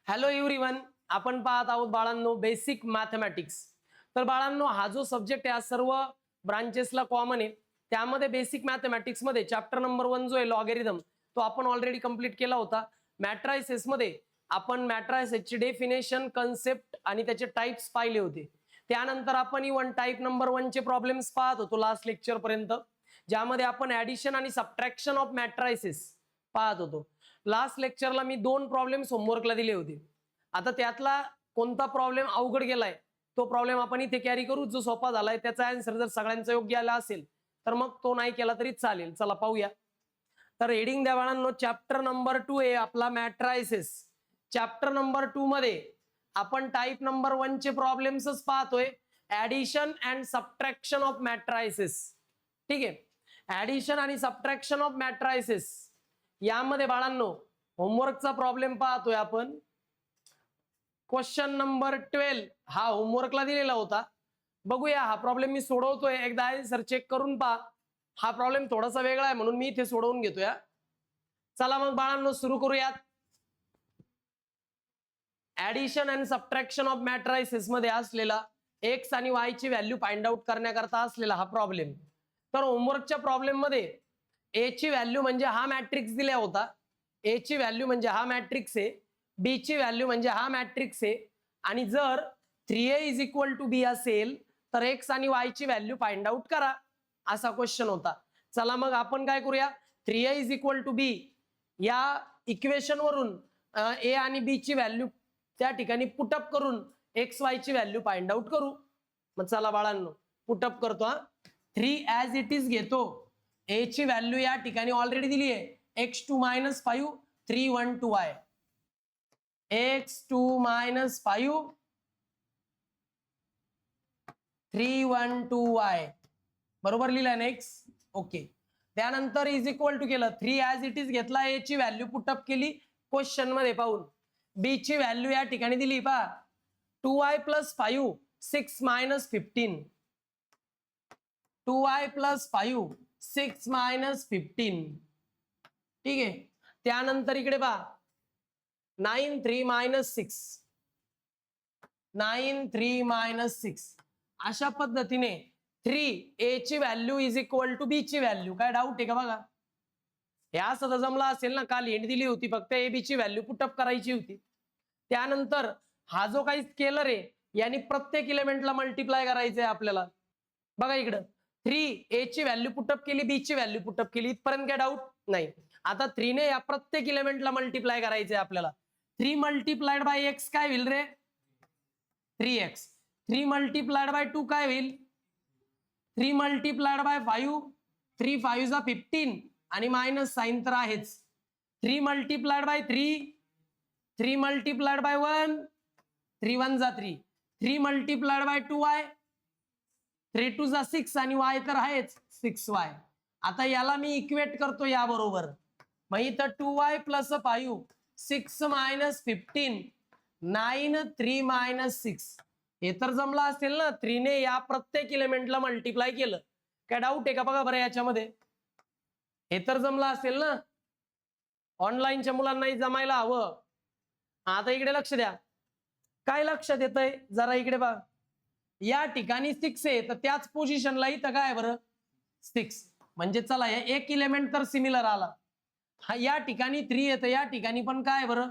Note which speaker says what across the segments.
Speaker 1: Hello everyone, आपण पाहत आहोत बाळांनो बेसिक मॅथमॅटिक्स. तर बाळांनो हा जो सब्जेक्ट आहे सर्व ब्रांचेसला कॉमन आहे. त्यामध्ये बेसिक मॅथमॅटिक्स मध्ये चॅप्टर नंबर 1 जो आहे लॉगॅरिथम तो आपण ऑलरेडी कंप्लीट केला होता. मॅट्रायसेस मध्ये आपण मॅट्रायसेसची डेफिनेशन, कन्सेप्ट आणि त्याचे टाइप्स पाहिले होते. त्यानंतर आपण इवन टाइप नंबर 1 चे प्रॉब्लेम्स पाहत होतो लास्ट लेक्चर पर्यंत, ज्यामध्ये आपण ऍडिशन आणि सबट्रॅक्शन ऑफ मॅट्रायसेस पाहत होतो. लास्ट लेक्चरला मी 2 प्रॉब्लेम्स होमवर्कला दिले होते. आता त्यातला कोणता प्रॉब्लेम अवघड गेलाय तो प्रॉब्लेम आपण इथे कॅरी करू. जो सोपा झालाय त्याचा आन्सर जर सगळ्यांचा योग्य आला असेल तर मग तो नाही केला तरी चालेल. चला पाहूया. तर हेडिंग द्या बाळांनो, चॅप्टर नंबर 2 आहे आपला मॅट्रायसेस. चॅप्टर नंबर 2 मध्ये आपण टाइप नंबर 1 चे प्रॉब्लेम्सच पाहतोय. Addition and subtraction of matrices. ठीक आहे, ऍडिशन आणि सबट्रॅक्शन ऑफ मॅट्रायसेस यामध्ये बाळांनो होमवर्कचा प्रॉब्लेम पाहतोय आपण. क्वेश्चन नंबर 12 हा होमवर्कला दिलेला होता. बघूया हा प्रॉब्लेम मी सोडवतोय, एकदा आन्सर चेक करून पहा. हा प्रॉब्लेम थोडासा वेगळा आहे म्हणून मी इथे सोडवून घेतोय. चला मग बाळांनो सुरू करूयात. Addition and subtraction of matrices मध्ये असलेला एक्स आणि वाय ची व्हॅल्यू फाइंड आउट करण्याकरता असलेला हा प्रॉब्लेम. तर होमवर्कच्या प्रॉब्लेम मध्ये ए ची व्हॅल्यू म्हणजे हा मॅट्रिक्स दिला होता. ए ची व्हॅल्यू म्हणजे हा मॅट्रिक्स आहे, बी ची व्हॅल्यू म्हणजे हा मॅट्रिक्स आहे. आणि जर 3a is equal to be असेल तर एक्स आणि वाय ची व्हॅल्यू फाइंड आउट करा, असा क्वेश्चन होता. चला मग आपण काय करूया, 3a is equal to be या इक्वेशन वरून ए आणि बी ची व्हॅल्यू त्या ठिकाणी पुटअप करून एक्स वाय ची व्हॅल्यू फाइंड आउट करू. मग चला बाळांनो पुटअप करतो. 3 ॲज इट इज घेतो. ए ची व्हॅल्यू या ठिकाणी ऑलरेडी दिली आहे, x2 - 5 312y. x2 - 5 312y बरोबर लिहिलं ना x. ओके. त्यानंतर इज इक्वल टू केलं, 3 ॲज इट इज घेतला, ए ची व्हॅल्यू पुटअप केली क्वेश्चन मध्ये पाहून. बी ची व्हॅल्यू या ठिकाणी दिली पहा 2y + 5 6 - 15. 2y + 5 6 - 15. ठीक आहे. त्यानंतर इकडे पहा 9 3 - 6 9 3 - 6 अशा पद्धतीने 3 ए ची value is equal to be ची व्हॅल्यू. काय डाऊट आहे का बघा? हे असं तर जमला असेल ना, काल हिंट दिली होती, फक्त ए बी ची व्हॅल्यू पुटअप करायची होती. त्यानंतर हा जो काही स्केलर आहे यानी प्रत्येक इलेमेंटला मल्टिप्लाय करायचंय आपल्याला. बघा इकडं 3 ए ची व्हॅल्यू पुटअप केली, बी ची व्हॅल्यू पुटअप केली, इथपर्यंत काय डाऊट नाही. आता 3 ने या प्रत्येक इलेमेंटला मल्टिप्लाय करायचंय आपल्याला. 3 × x काय होईल रे? 3x. 3 × 2 काय होईल? 3 × 5 3 5 जा 15 आणि मायनस साइन तर आहेच. 3 × 3 3 × 1 3 1 जा 3 3 × 2y 3 2 जा 6 आणि y तर आहेच 6y. आता याला मी इक्वेट करतो या बरोबर. मग इथं 2y + 5 6 - 15 9 3 - 6 हे तर जमलं असेल ना. 3 ने या प्रत्येक इलेमेंटला मल्टिप्लाय केलं. काय डाऊट आहे का बघा बरं याच्यामध्ये? हे तर जमलं असेल ना. ऑनलाईनच्या मुलांनाही जमायला हवं. आता इकडे लक्ष द्या. काय लक्षात येतंय जरा इकडे बघा. या ठिकाणी 6 आहे तर त्याच पोझिशनला इथं काय बरं 6. म्हणजे चला एक इलेमेंट तर सिमिलर आला. हा या ठिकाणी 3 येतं, या ठिकाणी पण काय बरं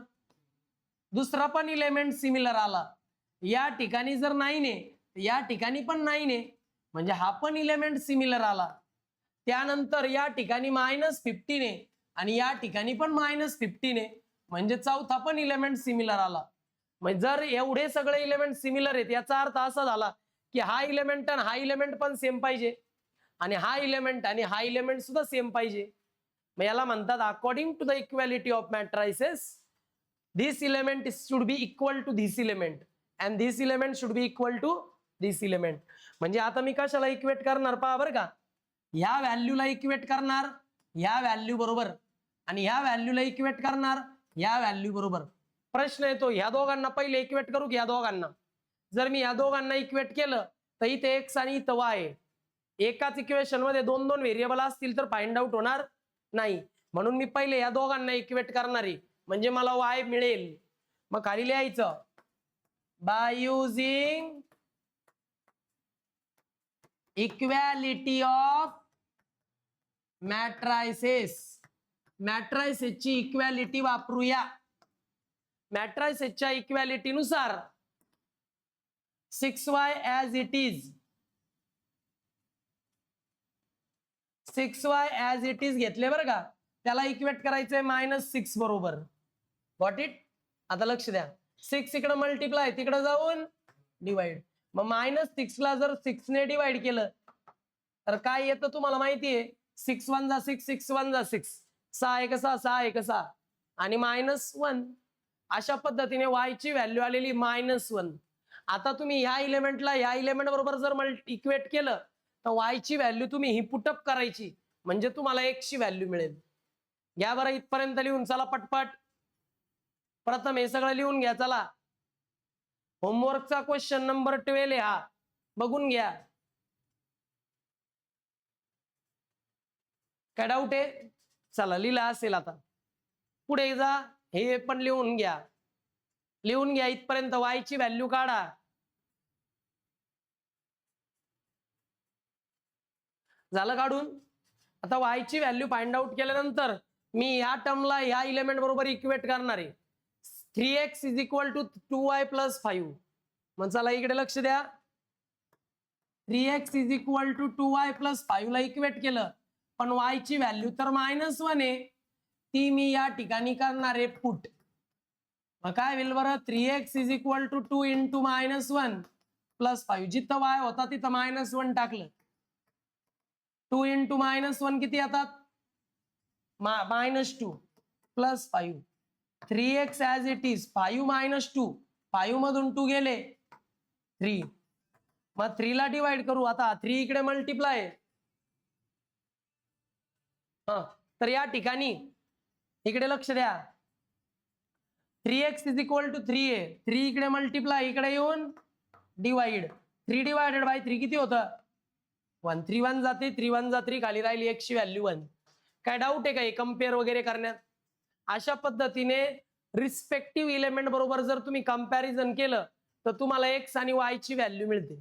Speaker 1: दुसरा पण इलेमेंट सिमिलर आला. या ठिकाणी जर 9 आहे या ठिकाणी पण 9 आहे, म्हणजे हा पण इलेमेंट सिमिलर आला. त्यानंतर या ठिकाणी -15 आहे आणि या ठिकाणी पण -15 आहे, म्हणजे चौथा पण इलेमेंट सिमिलर आला. म्हणजे जर एवढे सगळे इलेमेंट सिमिलर आहेत याचा अर्थ असा झाला की हा इलेमेंट आणि हा इलेमेंट पण सेम पाहिजे आणि हा इलेमेंट आणि हा इलेमेंट सुद्धा सेम पाहिजे. मग याला म्हणतात according to the equality of matrices this element should be equal to this element and this element should be equal to this element. म्हणजे आता मी कशाला इक्वेट करणार पहा बरं का. ह्या व्हॅल्यूला इक्वेट करणार ह्या व्हॅल्यू बरोबर आणि ह्या व्हॅल्यूला इक्वेट करणार ह्या व्हॅल्यू बरोबर. प्रश्न येतो ह्या दोघांना पहिले इक्वेट करू की ह्या दोघांना? जर मी ह्या दोघांना इक्वेट केलं तर इथे x आणि इथं y आहे. एकाच इक्वेशन मध्ये 2-2 व्हेरिएबल असतील तर फाइंड आउट होणार नाही. म्हणून मी पहिले या दोघांना इक्वेट करणार आहे, म्हणजे मला y मिळेल. मग खाली लिहायचं by using equality of matrices. मॅट्रायसेसची इक्वॅलिटी वापरूया. मॅट्रायसेसच्या इक्वॅलिटी नुसार 6y as it is 6y as it is घेतले बरं का. त्याला इक्वेट करायचंय -6 बरोबर. Got it. आता लक्ष द्या 6 इकडे मल्टिप्लाय तिकडे जाऊन डिवाइड. मग -6 ला जर 6 ने डिवाइड केलं तर काय येतं तुम्हाला माहितीये. 6 1 जा 6 6 1 जा 6 6 1 6 6 1 6 आणि -1. अशा पद्धतीने y ची व्हॅल्यू आलेली -1. आता तुम्ही ह्या इलेमेंटला ह्या इलेमेंट बरोबर जर इक्वेट केलं तर y ची व्हॅल्यू तुम्ही ही पुटअप करायची म्हणजे तुम्हाला 1 ची व्हॅल्यू मिळेल. घ्या बरं इथपर्यंत लिहून चला पटपट. प्रथम हे सगळं लिहून घ्या चला. होमवर्कचा क्वेश्चन नंबर 12 हा बघून घ्या. काय डाऊट आहे. चला लिहिला असेल आता पुढे जा. हे पण लिहून घ्या. लिहून घ्या इथपर्यंत. y ची व्हॅल्यू काढा. झालं काढून. आता y ची व्हॅल्यू फाइंड आउट केल्यानंतर मी ह्या टर्मला ह्या इलेमेंट बरोबर इक्वेट करणार आहे. 3x = 2y + 5. मग चला इकडे लक्ष द्या. 3x = 2y + 5 ला इक्वेट केलं पण y ची व्हॅल्यू तर -1 आहे. ती मी या ठिकाणी करणार आहे पुट. मग काय होईल बरं. 3x = 2 × -1 + 5. जिथं y होता तिथं -1 टाकलं. 2 × -1 किती येतात -2 + 5. 3x ॲज इट इज 5 - 2 5 मधून 2 गेले 3. मग 3 ला डिवाइड करू. आता 3 इकडे मल्टिप्लाय. तर या ठिकाणी इकडे लक्ष द्या. 3x = 3 आहे. 3 इकडे मल्टिप्लाय इकडे येऊन डिवाइड. 3 डिवायडेड बाय 3 किती होतं 1. 3 1 जाते 3 1 जा 3 खाली राहिली 1 ची व्हॅल्यू 1. काय डाऊट आहे का हे कम्पेअर वगैरे करण्यात. अशा पद्धतीने रिस्पेक्टिव्ह इलेमेंट बरोबर जर तुम्ही कंपॅरिझन केलं तर तुम्हाला x आणि y ची व्हॅल्यू मिळते.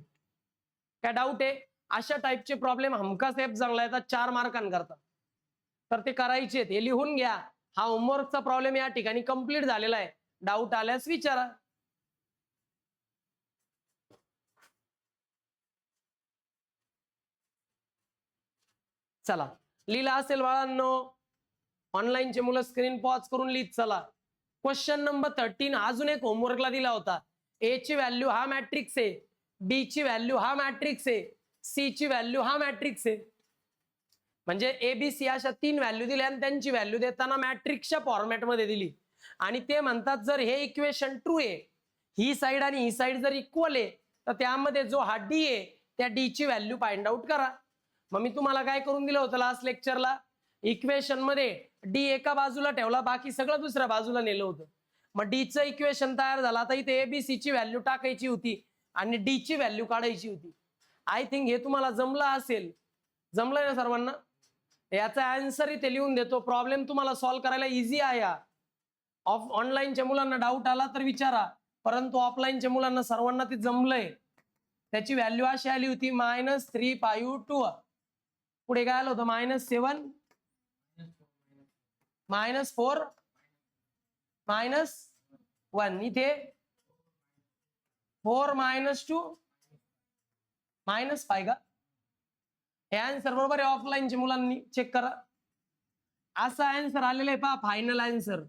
Speaker 1: काय डाऊट आहे. अशा टाइपचे प्रॉब्लेम हमखास एफ चांगला येतात 4 मार्कांकरता. तर ते करायचे हे लिहून घ्या. हा होमवर्कचा प्रॉब्लेम या ठिकाणी कंप्लीट झालेला आहे. डाऊट आल्यास विचारा. चला लिहिला असेल बाळांनो. ऑनलाईनचे मुलं स्क्रीन पॉज करून लिहित चला. क्वेश्चन नंबर 13 अजून एक होमवर्कला दिला होता. ए ची व्हॅल्यू हा मॅट्रिक्स आहे. बी ची व्हॅल्यू हा मॅट्रिक्स आहे. सी ची व्हॅल्यू हा मॅट्रिक्स आहे. म्हणजे एबीसी अशा 3 व्हॅल्यू दिल्या आणि त्यांची व्हॅल्यू देताना मॅट्रिक्सच्या फॉर्मॅटमध्ये दिली. आणि ते म्हणतात जर हे इक्वेशन ट्रू आहे ही साइड आणि ही साइड जर इक्वल आहे तर त्यामध्ये जो हा डी आहे त्या डी ची व्हॅल्यू फाइंड आउट करा. मग मी तुम्हाला काय करून दिलं होतं लास्ट लेक्चरला. इक्वेशन मध्ये डी एका बाजूला ठेवला बाकी सगळं दुसऱ्या बाजूला नेलं होतं. मग डी चं इक्वेशन तयार झालं. आता इथे एबीसी ची व्हॅल्यू टाकायची होती आणि डी ची व्हॅल्यू काढायची होती. आय थिंक हे तुम्हाला जमलं असेल. जमलंय ना सर्वांना. याचा आन्सर इथे लिहून देतो. प्रॉब्लेम तुम्हाला सॉल्व्ह करायला इझी आहे. ऑनलाईनच्या मुलांना डाऊट आला तर विचारा. परंतु ऑफलाईनच्या मुलांना सर्वांना ते जमलंय. त्याची व्हॅल्यू अशी आली होती -352. पुढे काय आलं होतं -7 -4 -1. इथे 4 -2 -5 का. हे आन्सर बरोबर आहे. ऑफलाईनच्या मुलांनी चेक करा. असा आन्सर आलेला आहे पहा फायनल आन्सर.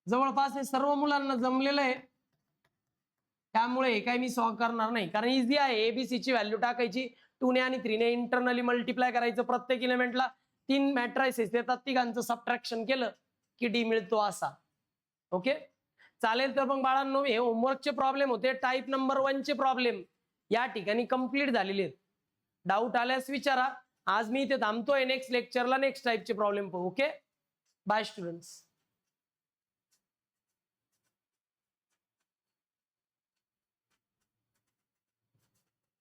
Speaker 1: जवळपास हे सर्व मुलांना जमलेलं आहे. त्यामुळे हे काही मी सॉल्व्ह करणार नाही कारण इझी आहे. एबीसी ची व्हॅल्यू टाकायची 2 ने आणि 3 ने इंटरनली मल्टिप्लाय करायचं. प्रत्येक इलेमेंटला 3 मॅट्रायसेस देतात. तिघांचं सबट्रॅक्शन केलं की डी मिळतो असा. ओके चालेल. तर मग बाळांनो हे होमवर्कचे प्रॉब्लेम होते. टाइप नंबर 1 चे प्रॉब्लेम या ठिकाणी कंप्लीट झालेले आहेत. डाऊट आल्यास विचारा. आज मी इथे थांबतोय. नेक्स्ट लेक्चरला नेक्स्ट टाइपचे प्रॉब्लेम पाहू. Okay bye students.